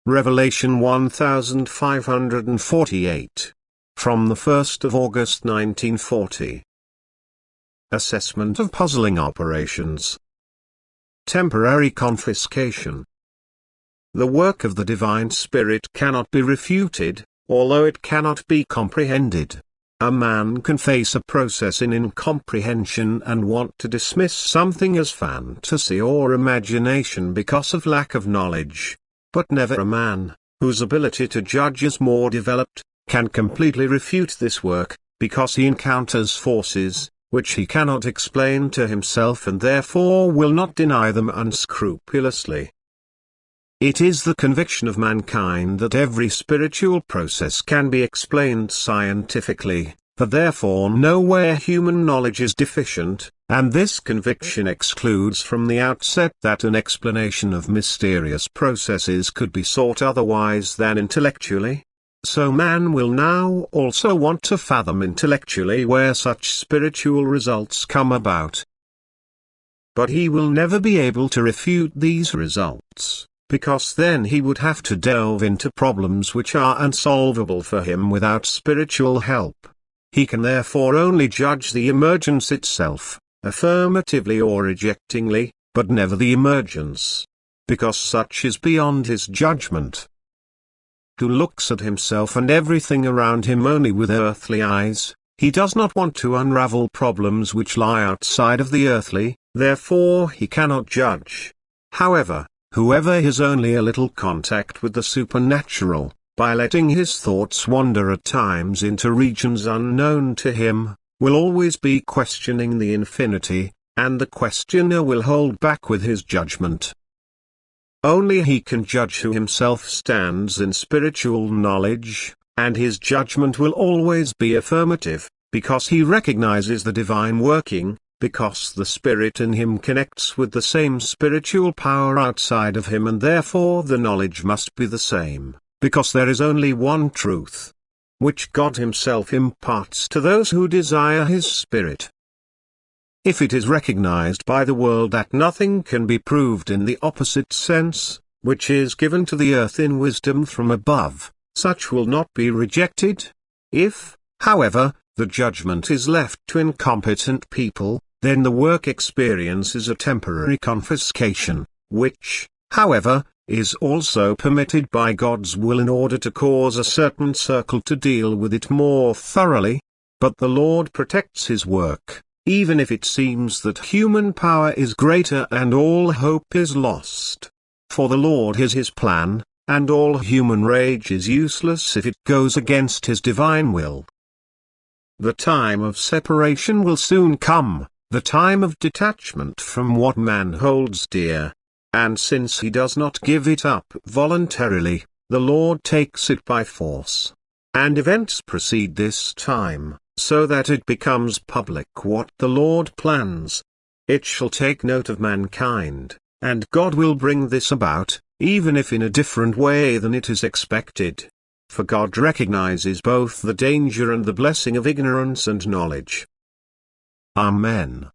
Revelation 1548. From the 1st of August 1940. Assessment of puzzling operations. Temporary confiscation. The work of the Divine Spirit cannot be refuted, although it cannot be comprehended. A man can face a process in incomprehension and want to dismiss something as fantasy or imagination because of lack of knowledge. But never a man, whose ability to judge is more developed, can completely refute this work, because he encounters forces, which he cannot explain to himself and therefore will not deny them unscrupulously. It is the conviction of mankind that every spiritual process can be explained scientifically, that therefore nowhere human knowledge is deficient, and this conviction excludes from the outset that an explanation of mysterious processes could be sought otherwise than intellectually. So man will now also want to fathom intellectually where such spiritual results come about. But he will never be able to refute these results, because then he would have to delve into problems which are unsolvable for him without spiritual help. He can therefore only judge the emergence itself, affirmatively or rejectingly, but never the emergence, because such is beyond his judgment. Who looks at himself and everything around him only with earthly eyes, he does not want to unravel problems which lie outside of the earthly, therefore he cannot judge. However, whoever has only a little contact with the supernatural, by letting his thoughts wander at times into regions unknown to him, will always be questioning the infinity, and the questioner will hold back with his judgment. Only he can judge who himself stands in spiritual knowledge, and his judgment will always be affirmative, because he recognizes the divine working, because the Spirit in him connects with the same spiritual power outside of him, and therefore the knowledge must be the same, because there is only one truth, which God himself imparts to those who desire his Spirit. If it is recognized by the world that nothing can be proved in the opposite sense, which is given to the earth in wisdom from above, such will not be rejected. If, however, the judgment is left to incompetent people, then the work experiences a temporary confiscation, which, however, is also permitted by God's will in order to cause a certain circle to deal with it more thoroughly. But the Lord protects his work, even if it seems that human power is greater and all hope is lost. For the Lord is his plan, and all human rage is useless if it goes against his divine will. The time of separation will soon come, the time of detachment from what man holds dear. And since he does not give it up voluntarily, the Lord takes it by force. And events precede this time, so that it becomes public what the Lord plans. It shall take note of mankind, and God will bring this about, even if in a different way than it is expected. For God recognizes both the danger and the blessing of ignorance and knowledge. Amen.